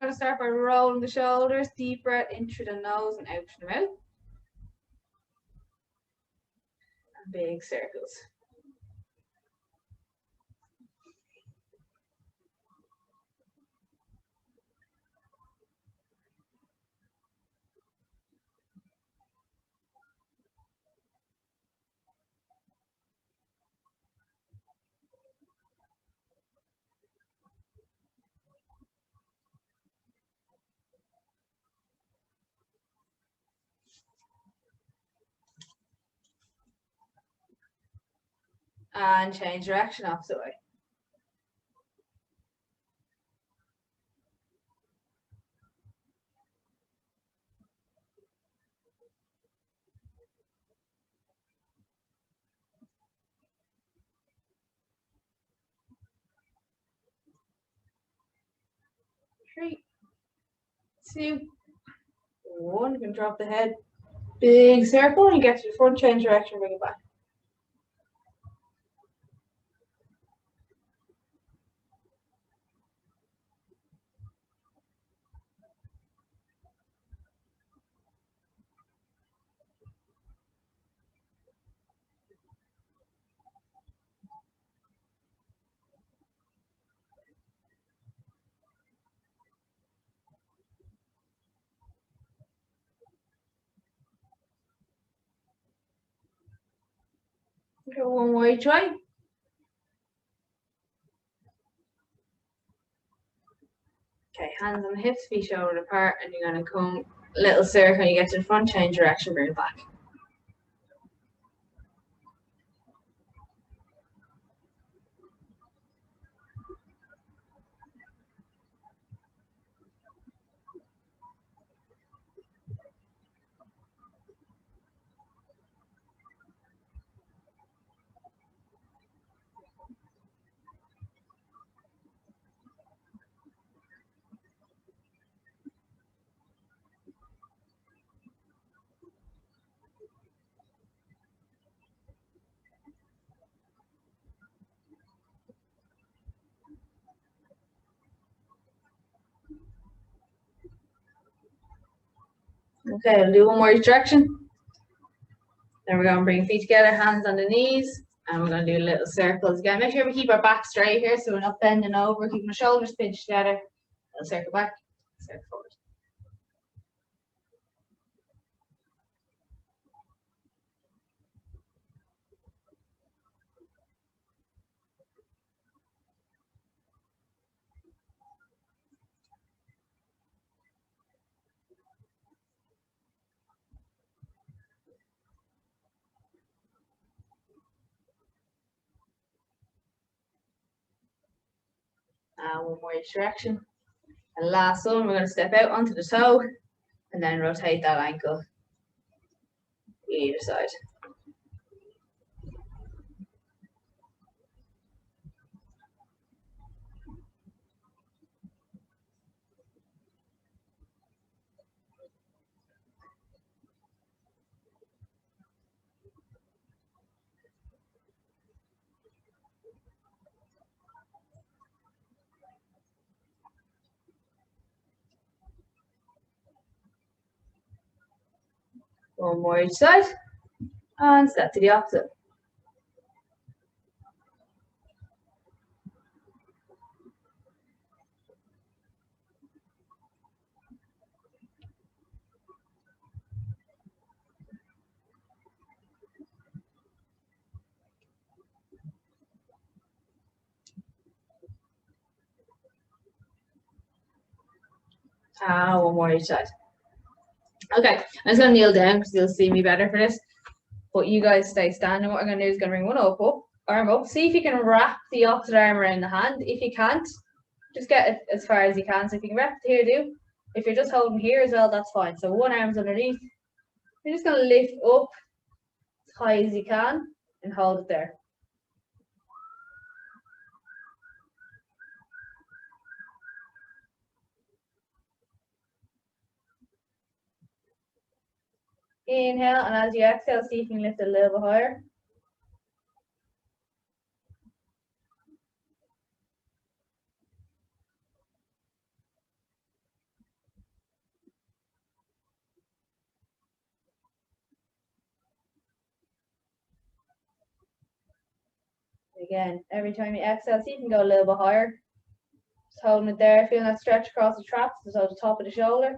going to start by rolling the shoulders, deep breath in through the nose and out through the mouth. And big circles. And change direction opposite way. Three, two, one. You can drop the head. Big circle, and you get to the front, change direction, bring it back. Okay, one more each way. Okay, hands on the hips, feet shoulder apart, and you're going to come little circle. You get to the front, change direction, bring it back. Okay, I'll do one more each direction. Then we're going to bring feet together, hands on the knees, and we're going to do little circles again. Make sure we keep our back straight here so we're not bending over, keeping the shoulders pinched together. Little circle back, circle forward. One more each direction. And last one, we're going to step out onto the toe and then rotate that ankle either side. One more each side. And step to the opposite. One more each side. Okay, I'm just going to kneel down because you'll see me better for this. But you guys stay standing. What I'm going to do is going to bring one up, arm up. See if you can wrap the opposite arm around the hand. If you can't, just get it as far as you can. So if you can wrap it here, do. If you're just holding here as well, that's fine. So one arm's underneath. You're just going to lift up as high as you can and hold it there. Inhale, and as you exhale, see if you can lift it a little bit higher. Again, every time you exhale, see if you can go a little bit higher. Just holding it there, feeling that stretch across the traps, so the top of the shoulder.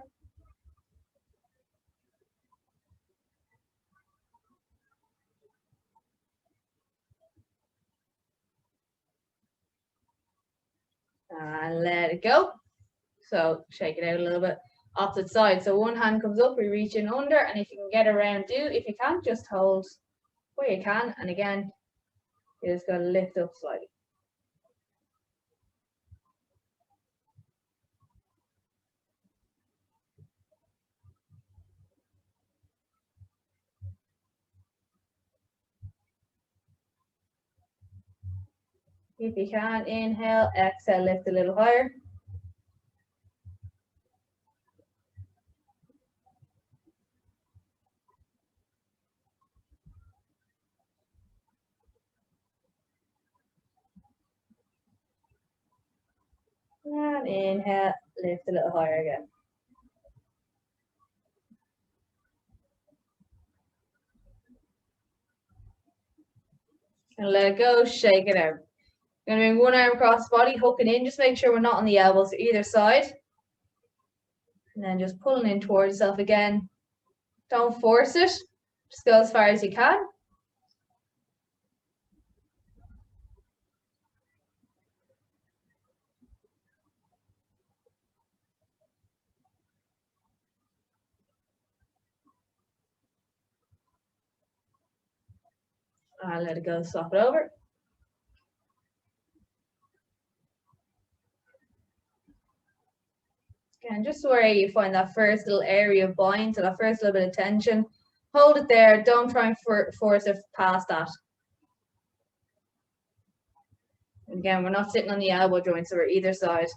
And let it go. So shake it out a little bit. Opposite side. So one hand comes up, we reach in under, and if you can get around, do. If you can't, just hold where you can. And again, you just gotta lift up slightly. If you can, inhale, exhale, lift a little higher. And inhale, lift a little higher again. And let it go, shake it out. You're gonna bring one arm across the body, hooking in. Just make sure we're not on the elbows to either side. And then just pulling in towards yourself again. Don't force it. Just go as far as you can. And let it go, swap it over. Again, just where you find that first little area of bind, so that first little bit of tension. Hold it there, don't try and force it past that. And again, we're not sitting on the elbow joint, so we're either side.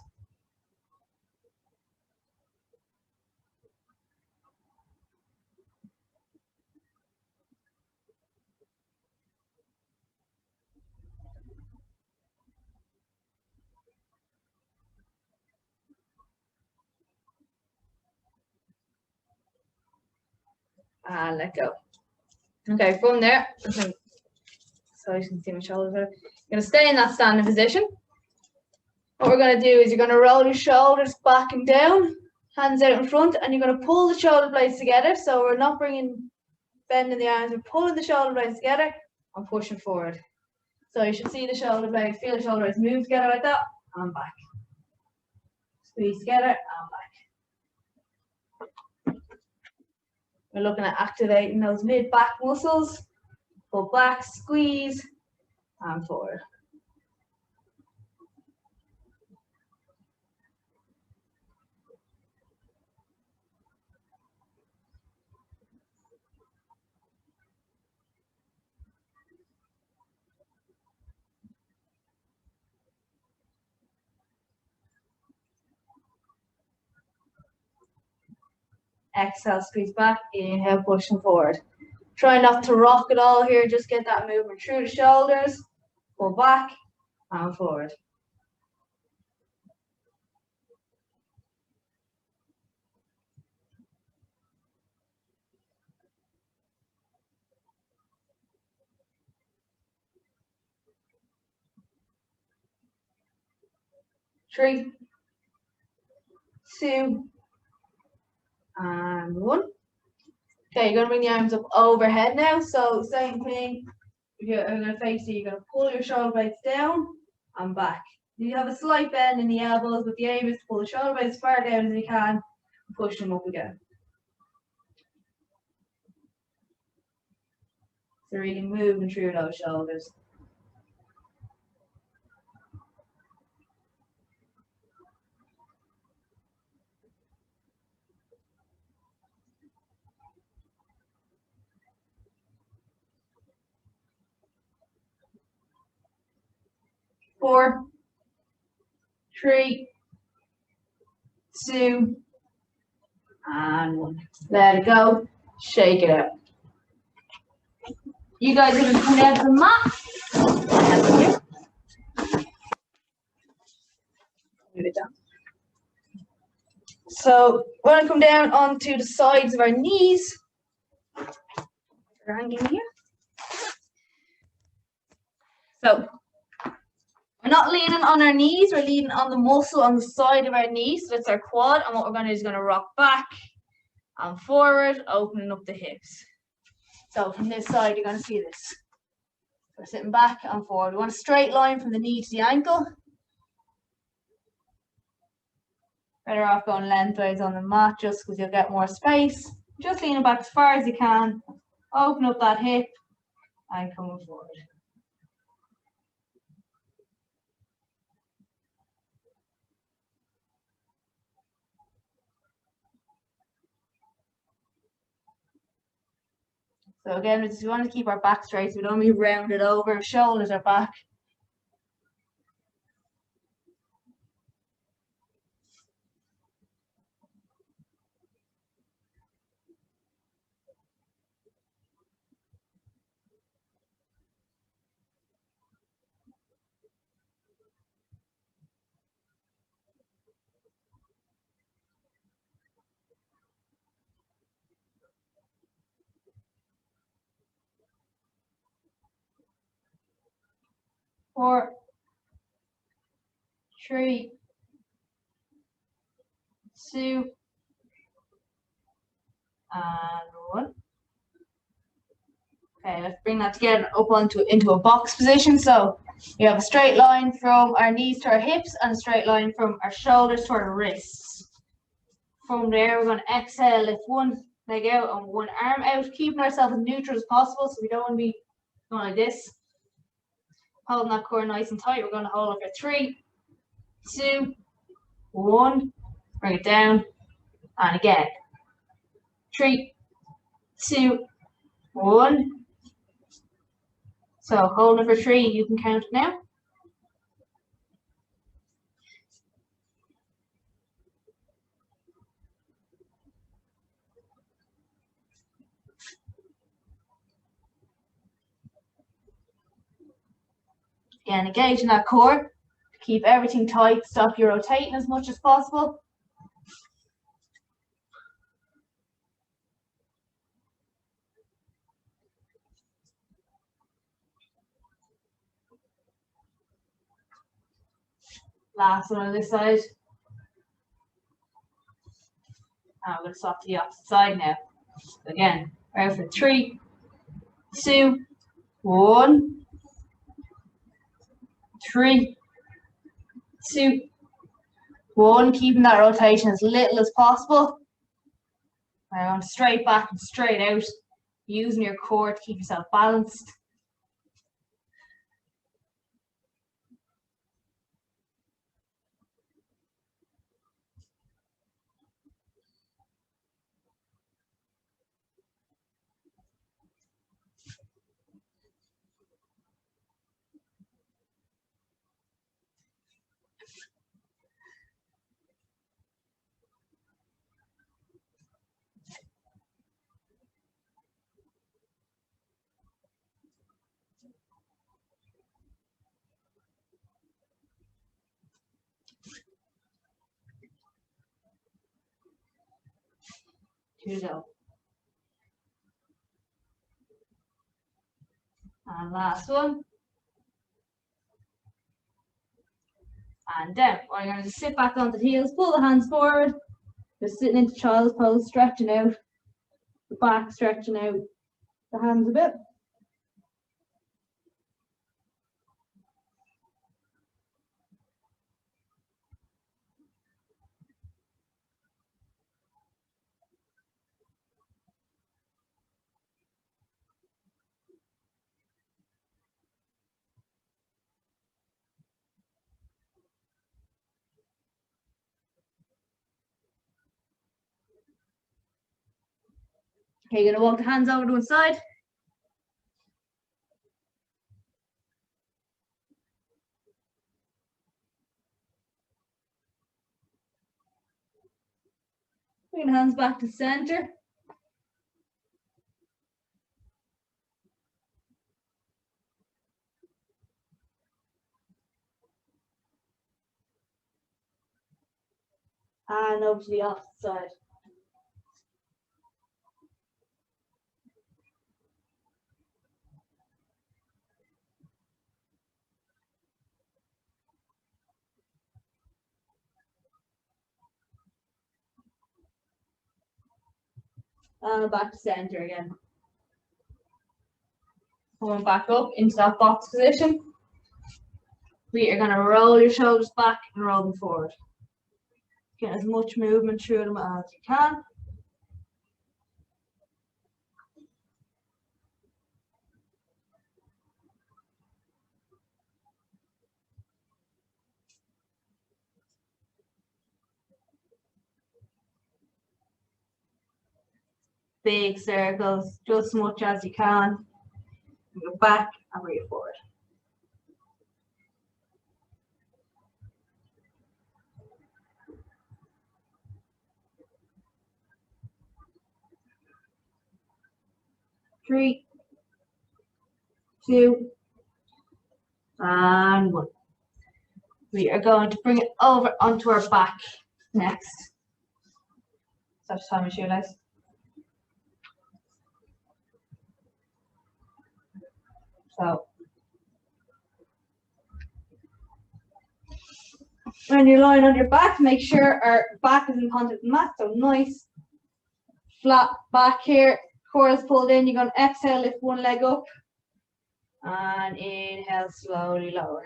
And let go. Okay, from there, so you can see my shoulders there. You're gonna stay in that standing position. What we're gonna do is you're gonna roll your shoulders back and down, hands out in front, and you're gonna pull the shoulder blades together. So we're not bending the arms, we're pulling the shoulder blades together and pushing forward. So you should see the shoulder blades, feel the shoulder blades move together like that, and back. Squeeze together and back. We're looking at activating those mid-back muscles. Pull back, squeeze, and forward. Exhale, squeeze back, inhale, pushing forward. Try not to rock it all here, just get that movement through the shoulders, pull back and forward. Three, two, and one. Okay, you're gonna bring the arms up overhead now. So same thing. I'm gonna face you. You're gonna pull your shoulder blades down and back. You have a slight bend in the elbows, but the aim is to pull the shoulder blades as far down as you can and push them up again. So really moving through those shoulders. Four, three, two, and one. Let it go. Shake it out. You guys are going to come down to the mat. Move it down. So we're going to come down onto the sides of our knees. We're hanging here. So We're not leaning on our knees, we're leaning on the muscle on the side of our knee, so that's our quad, and what we're going to do is going to rock back and forward, opening up the hips. So from this side, you're going to see this. We're sitting back and forward. We want a straight line from the knee to the ankle. Better off going lengthways on the mat just because you'll get more space. Just leaning back as far as you can, open up that hip and coming forward. So again, we want to keep our back straight, so we don't be rounded over, shoulders are back. Four, three, two, and one. Okay, let's bring that together up into a box position. So we have a straight line from our knees to our hips and a straight line from our shoulders to our wrists. From there, we're going to exhale, lift one leg out and one arm out, keeping ourselves as neutral as possible, so we don't want to be going like this. Holding that core nice and tight. We're going to hold it for 3, 2, 1. Bring it down. And again. 3, 2, 1. So hold it for 3. You can count it now. Again, engaging that core. Keep everything tight. Stop you rotating as much as possible. Last one on this side. And we're going to swap to the opposite side now. Again, out for 3, 2, 1. 3, 2, 1. Keeping that rotation as little as possible. And straight back and straight out. Using your core to keep yourself balanced. Here we go. And last one. And down. We're going to just sit back onto the heels, pull the hands forward. Just sitting into child's pose, stretching out. The back stretching out the hands a bit. Okay, you're going to walk the hands over to one side. Bring the hands back to center. And over to the opposite side. And back to center again. Going back up into that box position. We are going to roll your shoulders back and roll them forward. Get as much movement through them as you can. Big circles, just as much as you can. Go back and bring it forward. Three, two, and one. We are going to bring it over onto our back next. So just tie my shoelace. So when you're lying on your back, make sure our back is in contact with the mat. So nice flat back here. Core is pulled in. You're going to exhale, lift one leg up. And inhale, slowly lower.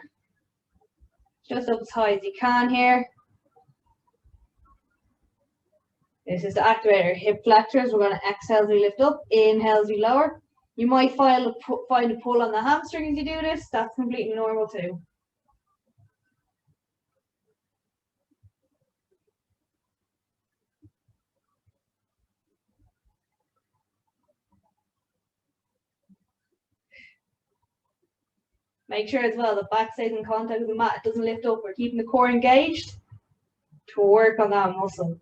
Just up as high as you can here. This is to activate our hip flexors. We're going to exhale as we lift up, inhale as we lower. You might find a pull on the hamstring as you do this. That's completely normal too. Make sure as well the back stays in contact with the mat. It doesn't lift up. We're keeping the core engaged to work on that muscle.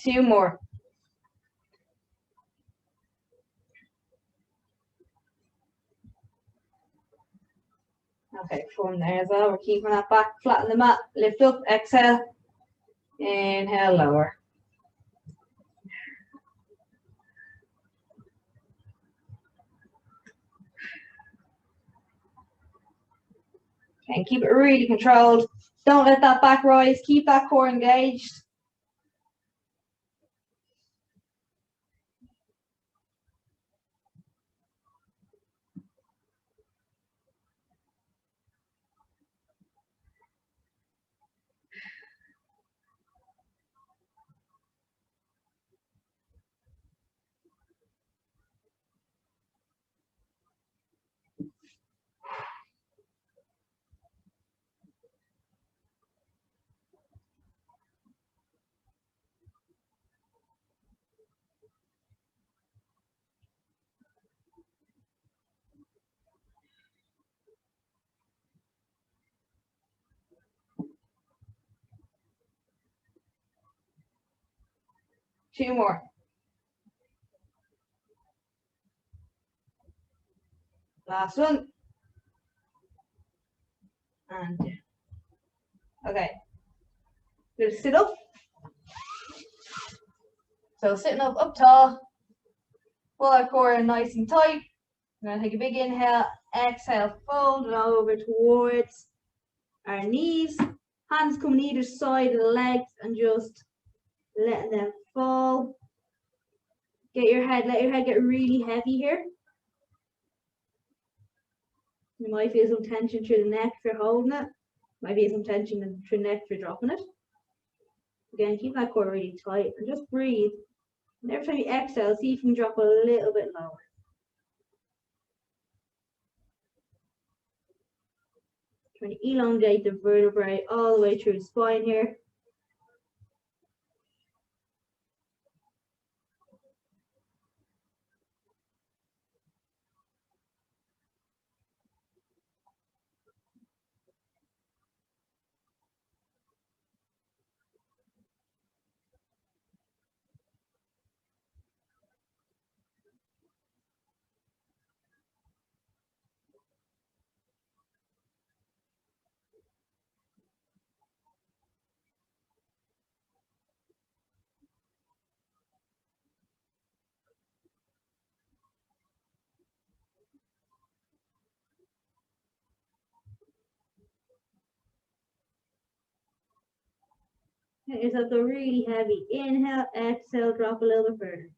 Two more. Okay, from there as well. We're keeping that back flat on the mat. Lift up, exhale, inhale, lower. And keep it really controlled. Don't let that back rise. Keep that core engaged. Two more. Last one. And okay. Good. Sit up. So sitting up tall. Pull our core in nice and tight. We're gonna take a big inhale. Exhale, fold it over towards our knees. Hands coming either side of the legs and just letting them fall. Let your head get really heavy here. You might feel some tension through the neck if you're holding it. Might feel some tension through the neck if you're dropping it. Again, keep that core really tight and just breathe. And every time you exhale, see if you can drop a little bit lower. Trying to elongate the vertebrae all the way through the spine here. Get yourself go really heavy. Inhale, exhale, drop a little bit further.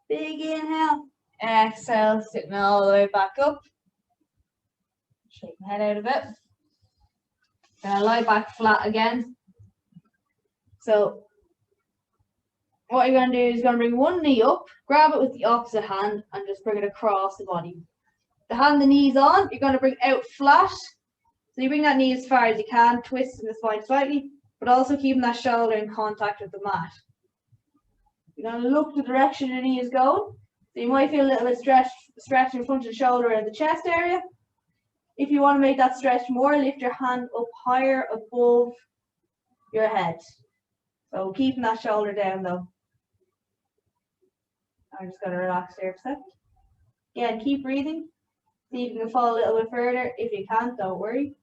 Big inhale. Exhale, sitting all the way back up. Shake my head out a bit. Gonna lie back flat again. So what you're gonna do is you're gonna bring one knee up, grab it with the opposite hand, and just bring it across the body. The hand the knee's on, you're gonna bring out flat. So you bring that knee as far as you can, twisting the spine slightly, but also keeping that shoulder in contact with the mat. You're gonna look the direction your knee is going. So you might feel a little bit stretch in front of the shoulder and the chest area. If you want to make that stretch more, lift your hand up higher above your head. So keeping that shoulder down though. I'm just going to relax there for a second. Again, keep breathing. See if you can fall a little bit further. If you can't, don't worry.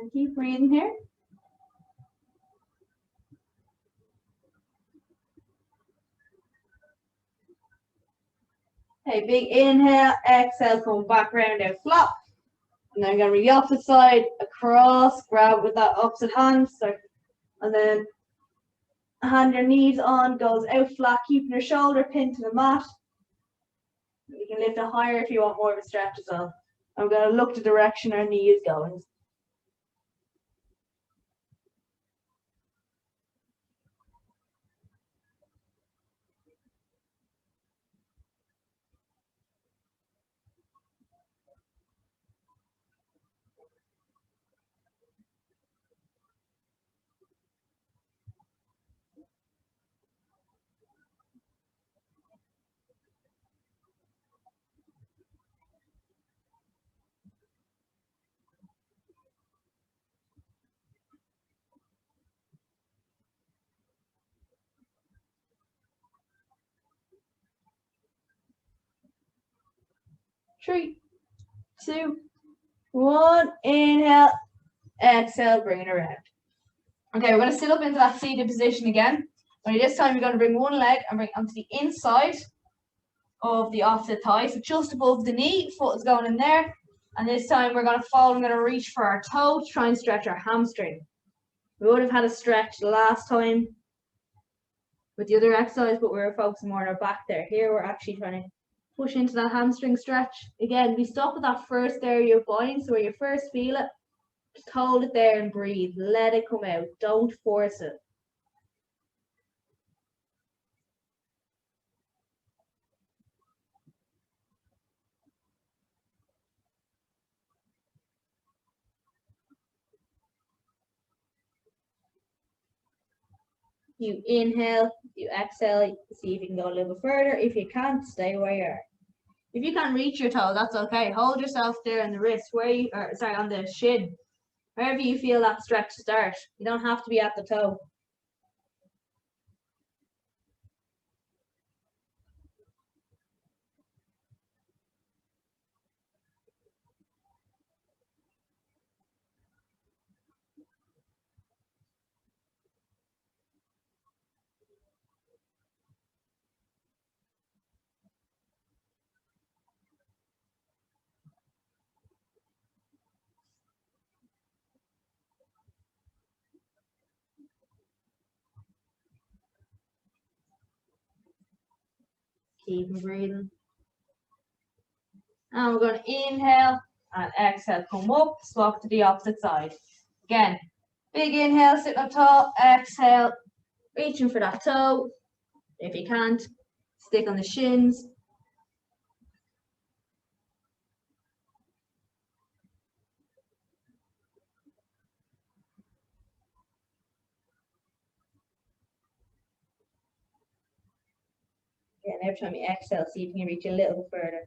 And keep breathing here. Okay, big inhale, exhale, come back round out flat. And then I'm going to bring the opposite side across, grab with that opposite hand. And then hand your knees on, goes out flat, keeping your shoulder pinned to the mat. You can lift it higher if you want more of a stretch as well. I'm going to look the direction our knee is going. Three, two, one. Inhale, exhale, bring it around. Okay, we're going to sit up into that seated position again. Only this time, you're going to bring one leg and bring it onto the inside of the opposite thigh. So just above the knee, foot is going in there. And this time, we're going to fall. I'm going to reach for our toe to try and stretch our hamstring. We would have had a stretch the last time with the other exercise, but we were focusing more on our back there. Here, we're actually trying to push into that hamstring stretch. Again, we stop at that first area of bind. So where you first feel it, just hold it there and breathe. Let it come out. Don't force it. You inhale, you exhale, see if you can go a little bit further. If you can't, stay where you are. If you can't reach your toe, that's okay. Hold yourself there on the wrist, on the shin, wherever you feel that stretch start. You don't have to be at the toe. Keep breathing. And we're going to inhale and exhale. Come up, swap to the opposite side. Again, big inhale, sitting up tall. Exhale, reaching for that toe. If you can't, stick on the shins. Again, every time you exhale, see if you can reach a little bit further.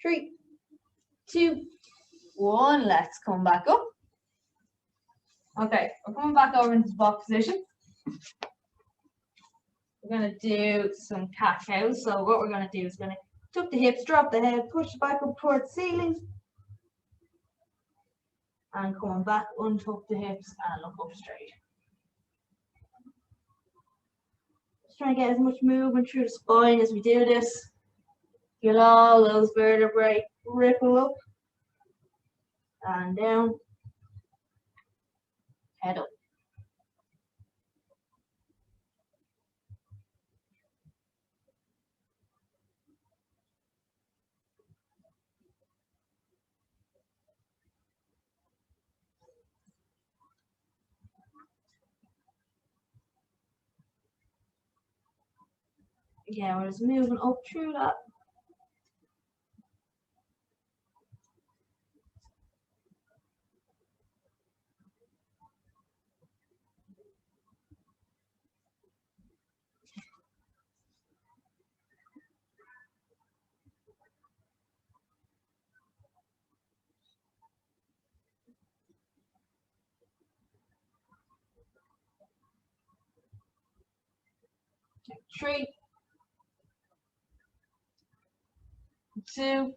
Three, two, one. Let's come back up. Okay, we're coming back over into the box position. We're going to do some cat cows. So what we're going to do is going to tuck the hips, drop the head, push back up towards the ceiling. And coming back, untuck the hips and look up straight. Just trying to get as much movement through the spine as we do this. Feel all those vertebrae ripple up and down. Head up. Yeah, we're just moving up through that. Three, two,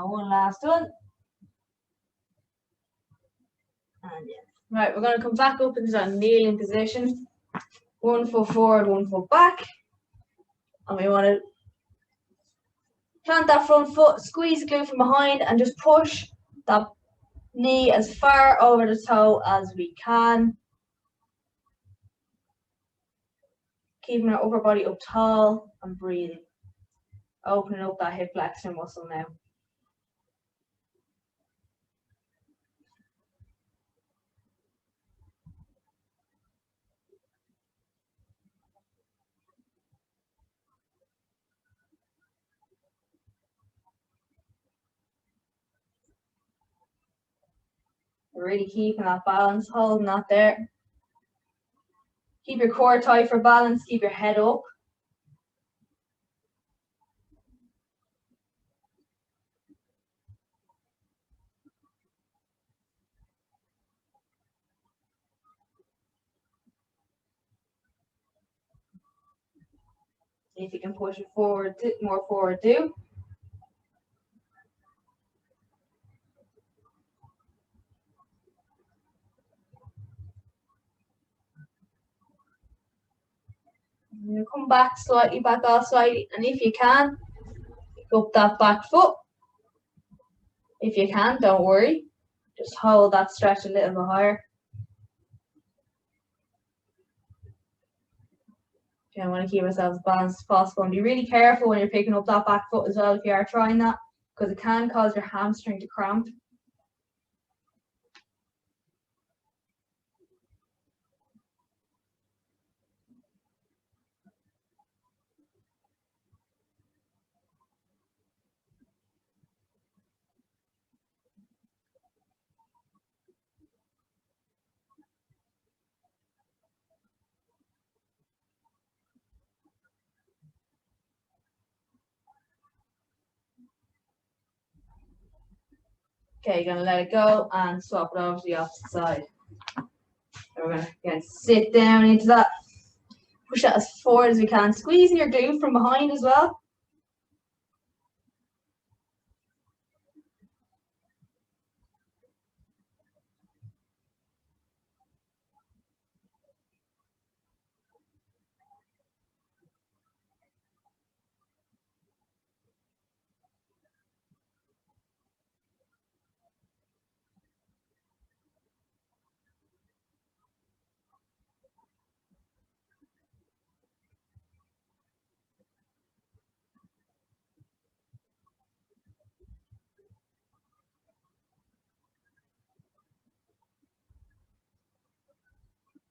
one last one. And yeah. Right, we're going to come back up into that kneeling position. 1 foot forward, 1 foot back. And we want to plant that front foot, squeeze the glute from behind, and just push that knee as far over the toe as we can. Keeping our upper body up tall and breathing. Opening up that hip flexor muscle now. Really keeping that balance, holding that there. Keep your core tight for balance, keep your head up. See if you can push it forward, more forward, do. You come back slightly, back off slightly, and if you can, pick up that back foot. If you can, don't worry. Just hold that stretch a little bit higher. Okay, I want to keep ourselves balanced as possible and be really careful when you're picking up that back foot as well if you are trying that, because it can cause your hamstring to cramp. Okay, you're gonna let it go and swap it over to the opposite side. So we're gonna again sit down into that. Push that as forward as we can. Squeezing your glute from behind as well.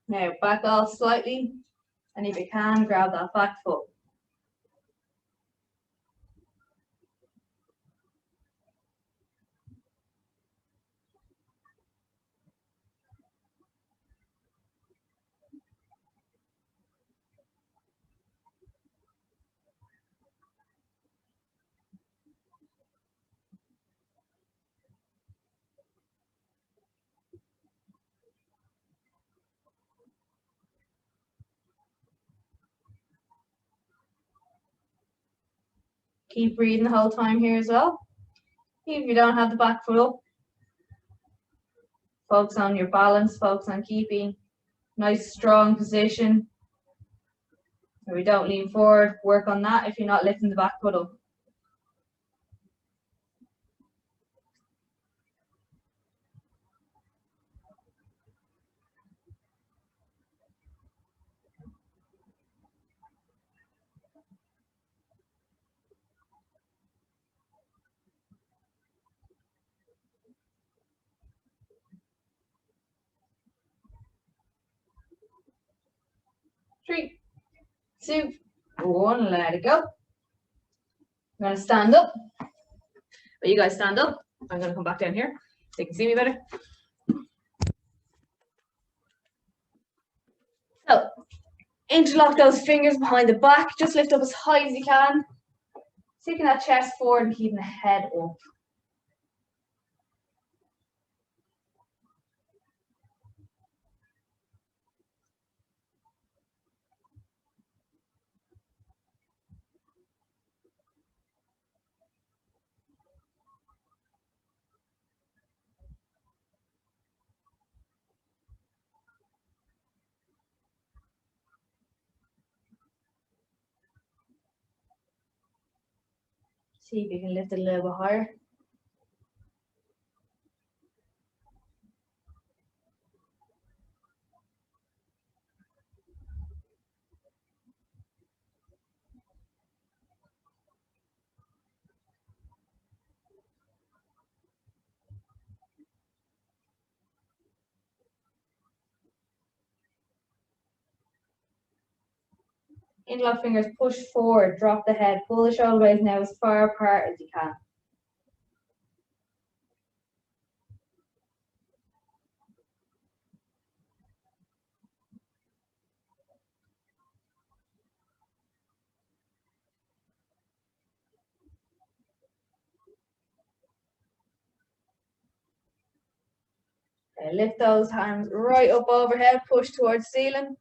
Now back off slightly, and if you can, grab that back foot. Keep breathing the whole time here as well. Even if you don't have the back foot up, focus on your balance, focus on keeping nice strong position. If we don't lean forward, work on that if you're not lifting the back foot up. Three, two, one, let it go. I'm gonna stand up. But you guys stand up. I'm gonna come back down here so you can see me better. So interlock those fingers behind the back. Just lift up as high as you can. Taking that chest forward and keeping the head up. See if you can lift it a little bit higher. Interlock fingers, push forward, drop the head, pull the shoulder blades now as far apart as you can. Okay, lift those arms right up overhead, push towards ceiling.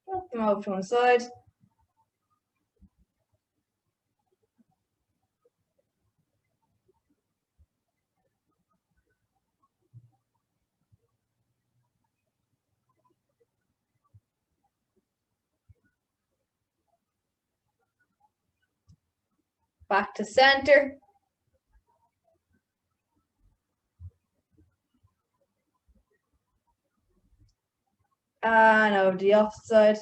Drop them over to one side. Back to center. And over the opposite side.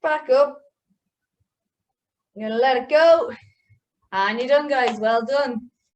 Back up. You're gonna let it go And you done, guys. Well done.